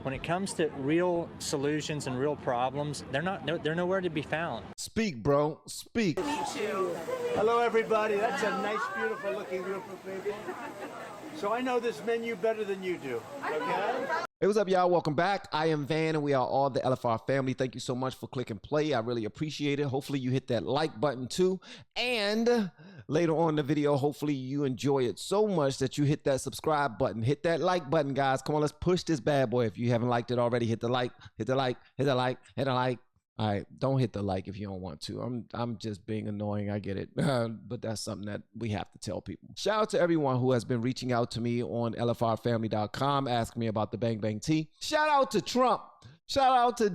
when it comes to real solutions and real problems, they're nowhere to be found. Speak, bro. Speak. Me too. Hello, everybody. That's a nice, beautiful looking group of people. So I know this menu better than you do, okay? Hey, what's up, y'all? Welcome back. I am Van, and we are all the LFR family. Thank you so much for clicking play. I really appreciate it. Hopefully, you hit that like button, too. And later on in the video, hopefully, you enjoy it so much that you hit that subscribe button. Hit that like button, guys. Come on, let's push this bad boy. If you haven't liked it already, hit the like, hit the like, hit the like, hit the like. All right, don't hit the like if you don't want to. I'm just being annoying. I get it. But that's something that we have to tell people. Shout out to everyone who has been reaching out to me on LFRfamily.com, asking me about the Bang Bang Tea. Shout out to Trump. Shout out to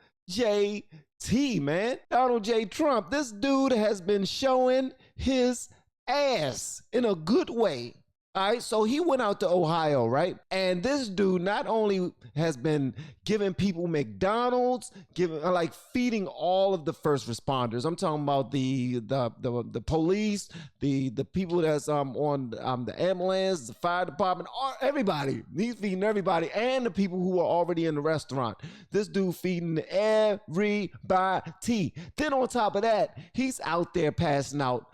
DJT, man. Donald J. Trump. This dude has been showing his ass in a good way. All right, so he went out to Ohio, right? And this dude not only has been giving people McDonald's, feeding all of the first responders. I'm talking about the police, the people that's on the ambulance, the fire department, everybody. He's feeding everybody, and the people who are already in the restaurant. This dude feeding everybody. Then on top of that, he's out there passing out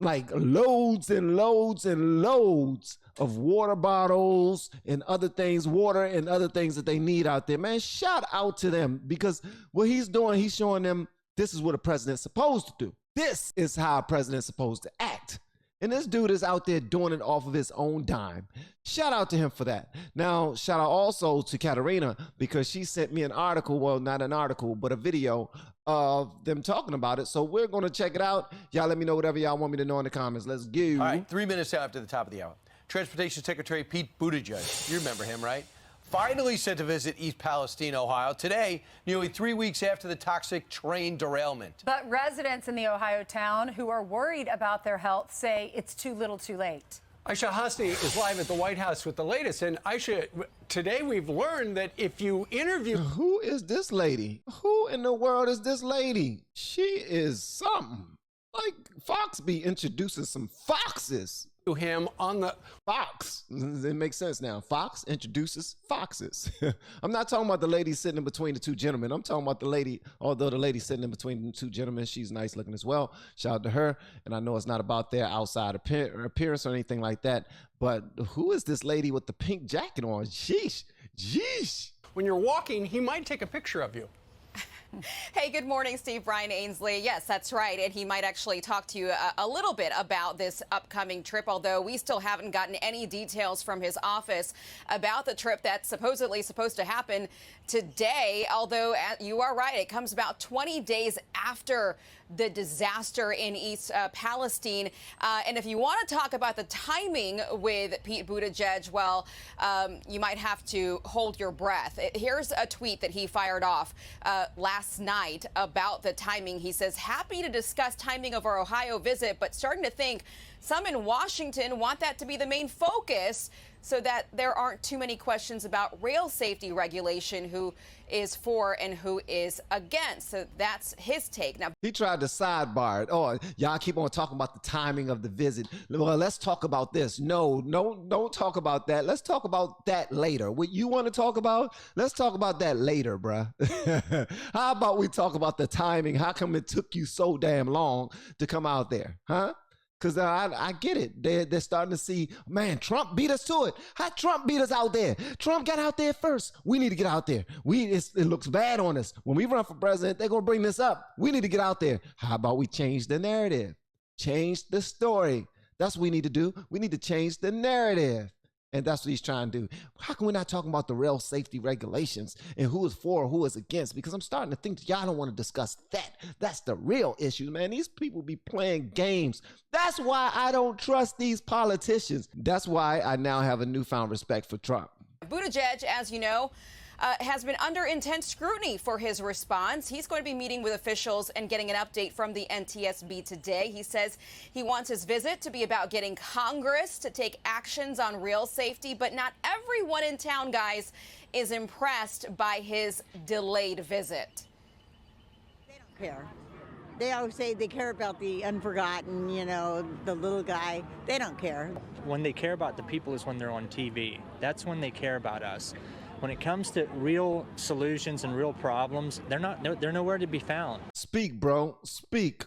like loads and loads and loads of water bottles and other things, water and other things that they need out there. Man, shout out to them, because what he's doing, he's showing them this is what a president's supposed to do. This is how a president's supposed to act. And this dude is out there doing it off of his own dime. Shout out to him for that. Now, shout out also to Katarina, because she sent me an article, well, not an article, but a video of them talking about it. So we're going to check it out. Y'all let me know whatever y'all want me to know in the comments. Let's go. All right, 3 minutes after the top of the hour. Transportation Secretary Pete Buttigieg, you remember him, right? Finally set to visit East Palestine, Ohio today, nearly 3 weeks after the toxic train derailment. But residents in the Ohio town who are worried about their health say it's too little too late. Aisha Hasni is live at the White House with the latest. And Aisha, today we've learned that if you interview... Who is this lady? Who in the world is this lady? She is something. Like Fox be introducing some foxes. Him on the Fox. It makes sense now. Fox introduces foxes. I'm not talking about the lady sitting in between the two gentlemen. I'm talking about the lady, although the lady sitting in between the two gentlemen, she's nice looking as well. Shout out to her. And I know it's not about their outside appearance or anything like that. But who is this lady with the pink jacket on? Sheesh. Jeesh. When you're walking, he might take a picture of you. Hey, good morning, Steve. Brian Ainsley. Yes, that's right. And he might actually talk to you a little bit about this upcoming trip, although we still haven't gotten any details from his office about the trip that's supposedly supposed to happen today. Although you are right, it comes about 20 days after the disaster in East Palestine. And if you want to talk about the timing with Pete Buttigieg, well, you might have to hold your breath. Here's a tweet that he fired off last night about the timing. He says, happy to discuss timing of our Ohio visit, but starting to think some in Washington want that to be the main focus so that there aren't too many questions about rail safety regulation, who is for and who is against. So that's his take. Now, he tried to sidebar it. Oh, y'all keep on talking about the timing of the visit. Well, let's talk about this. No, don't talk about that. Let's talk about that later. What you want to talk about? Let's talk about that later, bruh. How about we talk about the timing? How come it took you so damn long to come out there? Huh? Because I get it. They're starting to see, man, Trump beat us to it. How Trump beat us out there? Trump got out there first. We need to get out there. It looks bad on us. When we run for president, they're going to bring this up. We need to get out there. How about we change the narrative? Change the story. That's what we need to do. We need to change the narrative. And that's what he's trying to do. How come we're not talking about the rail safety regulations and who is for or who is against? Because I'm starting to think that y'all don't want to discuss that. That's the real issue, man. These people be playing games. That's why I don't trust these politicians. That's why I now have a newfound respect for Trump. Buttigieg, as you know, has been under intense scrutiny for his response. He's going to be meeting with officials and getting an update from the NTSB today. He says he wants his visit to be about getting Congress to take actions on rail safety, but not everyone in town, guys, is impressed by his delayed visit. They don't care. They always say they care about the unforgotten, you know, the little guy. They don't care. When they care about the people is when they're on TV. That's when they care about us. when it comes to real solutions and real problems, they're nowhere to be found. Speak, bro. Speak.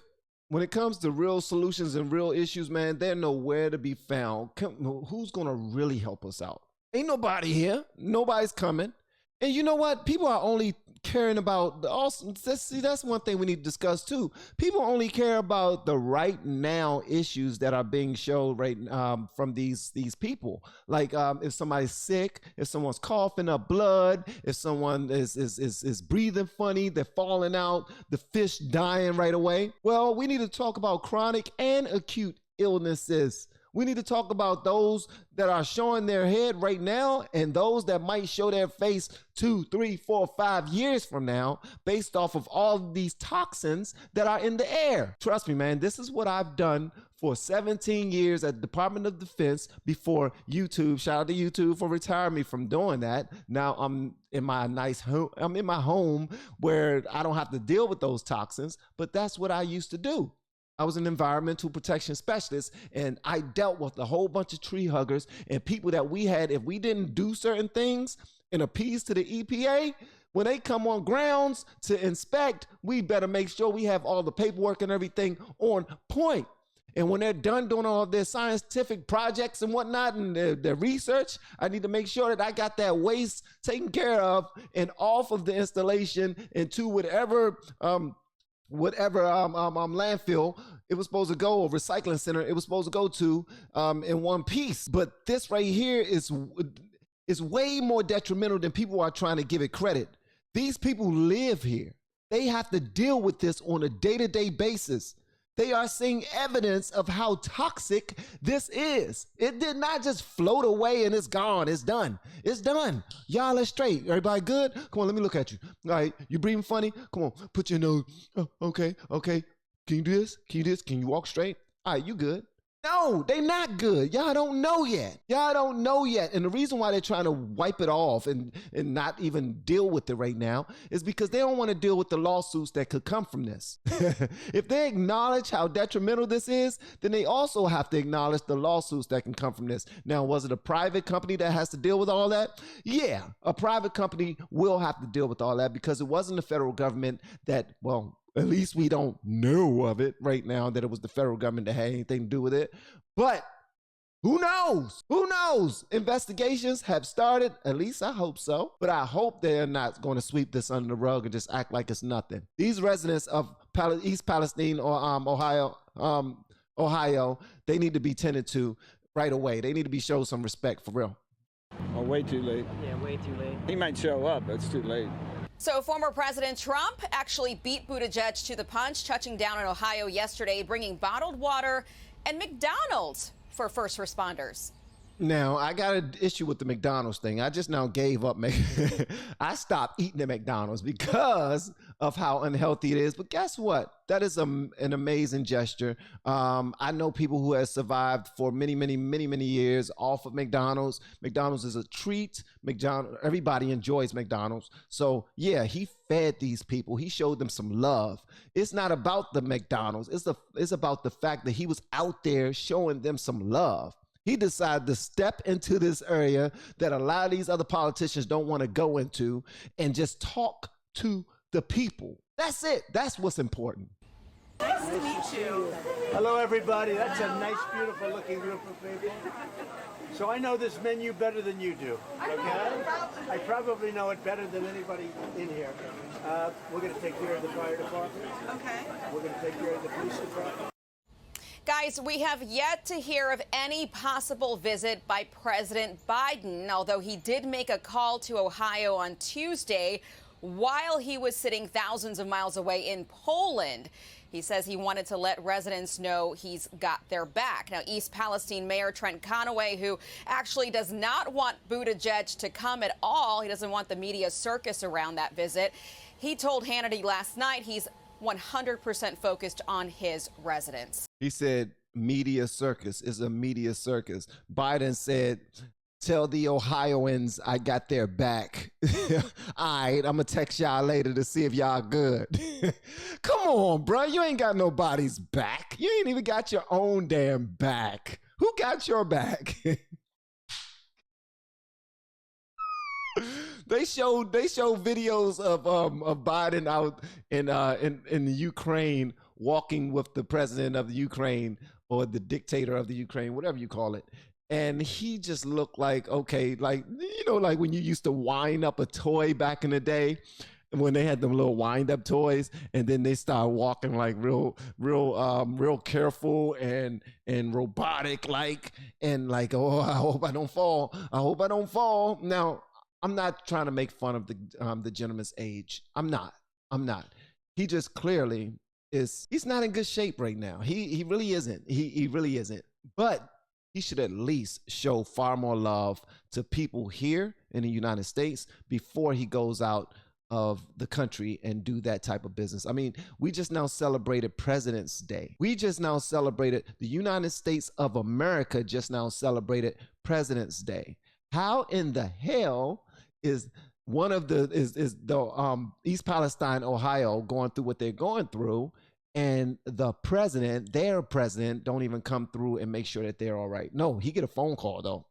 When it comes to real solutions and real issues, man, they're nowhere to be found. Who's going to really help us out? Ain't nobody here. Nobody's coming. And you know what? People are only caring about that's one thing we need to discuss too. People only care about the right now issues that are being shown from these people. Like if somebody's sick, if someone's coughing up blood, if someone is breathing funny, they're falling out, the fish dying right away. Well, we need to talk about chronic and acute illnesses. We need to talk about those that are showing their head right now and those that might show their face 2, 3, 4, 5 years from now based off of all of these toxins that are in the air. Trust me, man, this is what I've done for 17 years at the Department of Defense before YouTube. Shout out to YouTube for retiring me from doing that. Now I'm in my nice home. I'm in my home where I don't have to deal with those toxins, but that's what I used to do. I was an environmental protection specialist, and I dealt with a whole bunch of tree huggers and people that we had, if we didn't do certain things and appease to the EPA, when they come on grounds to inspect, we better make sure we have all the paperwork and everything on point. And when they're done doing all their scientific projects and whatnot and their research, I need to make sure that I got that waste taken care of and off of the installation into whatever landfill it was supposed to go, or recycling center it was supposed to go to in one piece. But this right here is way more detrimental than people are trying to give it credit. These people live here. They have to deal with this on a day-to-day basis. They are seeing evidence of how toxic this is. It did not just float away and it's gone. It's done. It's done. Y'all are straight. Everybody good? Come on, let me look at you. All right, you breathing funny? Come on, put your nose. Oh, okay. Can you do this? Can you do this? Can you walk straight? All right, you good. No, they not good. Y'all don't know yet. Y'all don't know yet. And the reason why they're trying to wipe it off and not even deal with it right now is because they don't want to deal with the lawsuits that could come from this. If they acknowledge how detrimental this is, then they also have to acknowledge the lawsuits that can come from this. Now, was it a private company that has to deal with all that? Yeah, a private company will have to deal with all that because it wasn't the federal government that, well, at least we don't know of it right now that it was the federal government that had anything to do with it. But who knows? Who knows? Investigations have started. At least I hope so. But I hope they're not going to sweep this under the rug and just act like it's nothing. These residents of East Palestine or Ohio, they need to be tended to right away. They need to be shown some respect for real. Oh, way too late. Yeah, way too late. He might show up, but it's too late. So former President Trump actually beat Buttigieg to the punch, touching down in Ohio yesterday, bringing bottled water and McDonald's for first responders. Now, I got an issue with the McDonald's thing. I just now gave up. I stopped eating at McDonald's because of how unhealthy it is. But guess what? That is an amazing gesture. I know people who have survived for many years off of McDonald's. McDonald's is a treat. Everybody enjoys McDonald's. So yeah, he fed these people. He showed them some love. It's not about the McDonald's. It's about the fact that he was out there showing them some love. He decided to step into this area that a lot of these other politicians don't want to go into and just talk to the people. That's it. That's what's important. Nice to meet you. Hello, everybody. That's a nice, beautiful looking group of people. So I know this menu better than you do, okay? I probably know it better than anybody in here. We're going to take care of the fire department. Okay. We're going to take care of the police department. Guys, we have yet to hear of any possible visit by President Biden, although he did make a call to Ohio on Tuesday while he was sitting thousands of miles away in Poland. He says he wanted to let residents know he's got their back. Now, East Palestine Mayor Trent Conaway, who actually does not want Buttigieg to come at all, he doesn't want the media circus around that visit. He told Hannity last night he's 100% focused on his residents. He said media circus is a media circus. Biden said, tell the Ohioans I got their back. All right, I'm going to text y'all later to see if y'all good. Come on, bro. You ain't got nobody's back. You ain't even got your own damn back. Who got your back? They showed videos of Biden out in the Ukraine walking with the president of the Ukraine or the dictator of the Ukraine, whatever you call it. And he just looked like, okay, like, you know, like when you used to wind up a toy back in the day, when they had them little wind up toys, and then they start walking like real careful and robotic like, and like, oh, I hope I don't fall. I hope I don't fall. Now, I'm not trying to make fun of the gentleman's age. I'm not. He just clearly he's not in good shape right now. He really isn't. He really isn't. But he should at least show far more love to people here in the United States before he goes out of the country and do that type of business. I mean, we just now celebrated President's Day. We just now celebrated, the United States of America just now celebrated President's Day. How in the hell is one of the East Palestine, Ohio, going through what they're going through, and the president, their president, don't even come through and make sure that they're all right? No, he get a phone call though.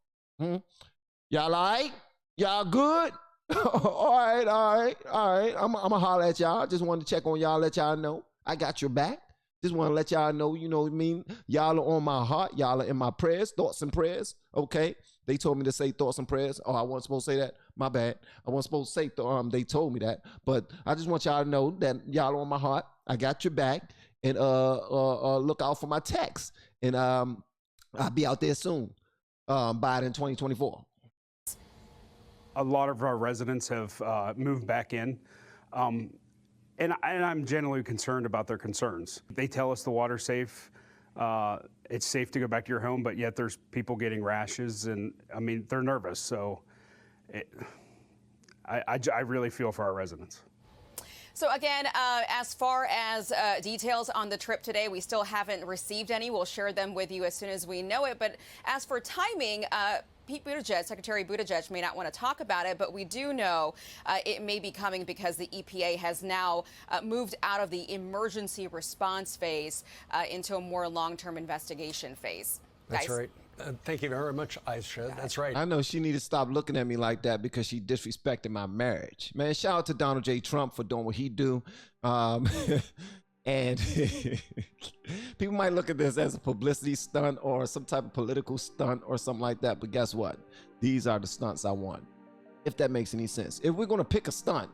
Y'all all right? Y'all good? all right. I'm gonna holler at y'all. Just wanted to check on y'all, let y'all know I got your back. Just want to let y'all know, you know what I mean? Y'all are on my heart. Y'all are in my prayers, thoughts and prayers. Okay. They told me to say thoughts and prayers. Oh, I wasn't supposed to say that. My bad. I wasn't supposed to say, they told me that. But I just want y'all to know that y'all are on my heart. I got your back. And look out for my text. And I'll be out there soon. Biden 2024. A lot of our residents have moved back in, and I'm genuinely concerned about their concerns. They tell us the water's safe, it's safe to go back to your home, but yet there's people getting rashes, and I mean, they're nervous. So I really feel for our residents. So again, as far as details on the trip today, we still haven't received any. We'll share them with you as soon as we know it. But as for timing, Pete Buttigieg, Secretary Buttigieg, may not want to talk about it, but we do know it may be coming because the EPA has now moved out of the emergency response phase into a more long-term investigation phase. That's right. Thank you very much, Aisha. That's right. I know she need to stop looking at me like that because she disrespected my marriage. Man, shout out to Donald J. Trump for doing what he do. And people might look at this as a publicity stunt or some type of political stunt or something like that. But guess what? These are the stunts I want. If that makes any sense. If we're going to pick a stunt,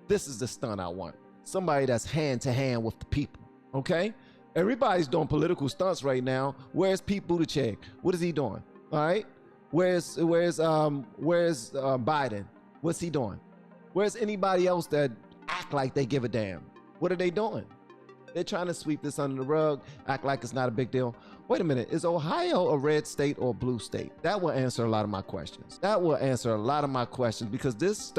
this is the stunt I want. Somebody that's hand to hand with the people. Okay? Everybody's doing political stunts right now. Where's Pete Buttigieg? What is he doing? All right. Where's Biden? What's he doing? Where's anybody else that act like they give a damn? What are they doing? They're trying to sweep this under the rug, act like it's not a big deal. Wait a minute, is Ohio a red state or a blue state? That will answer a lot of my questions. Because this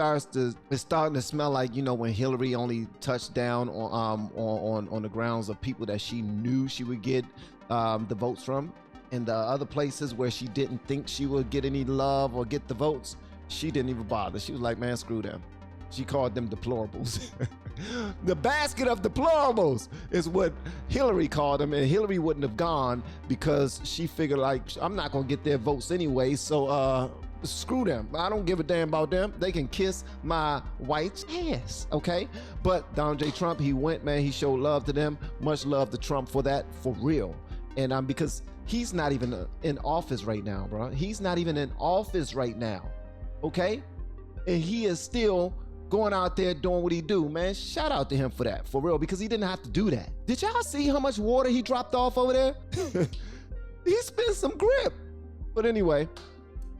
it's starting to smell like, you know, when Hillary only touched down on the grounds of people that she knew she would get the votes from, and the other places where she didn't think she would get any love or get the votes, she didn't even bother. She was like, man, screw them. She called them deplorables. The basket of deplorables is what Hillary called them, and Hillary wouldn't have gone because she figured, like, I'm not gonna get their votes anyway, so screw them. I don't give a damn about them. They can kiss my white ass, okay? But Donald J. Trump, he went, man, he showed love to them. Much love to Trump for that, for real. And because he's not even in office right now, bro. He's not even in office right now, okay? And he is still going out there doing what he do, man. Shout out to him for that, for real, because he didn't have to do that. Did y'all see how much water he dropped off over there? He spent some grip. But anyway,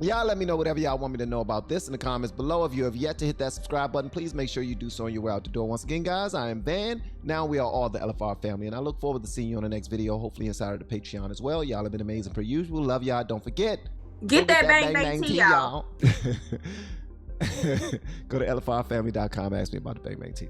y'all let me know whatever y'all want me to know about this in the comments below. If you have yet to hit that subscribe button, please make sure you do so on your way out the door. Once again, guys, I am Van. Now we are all the LFR family, and I look forward to seeing you on the next video, hopefully inside of the Patreon as well. Y'all have been amazing per usual. Love y'all. Don't forget, get that bang tea, y'all. Go to LFRFamily.com. Ask me about the bang tea.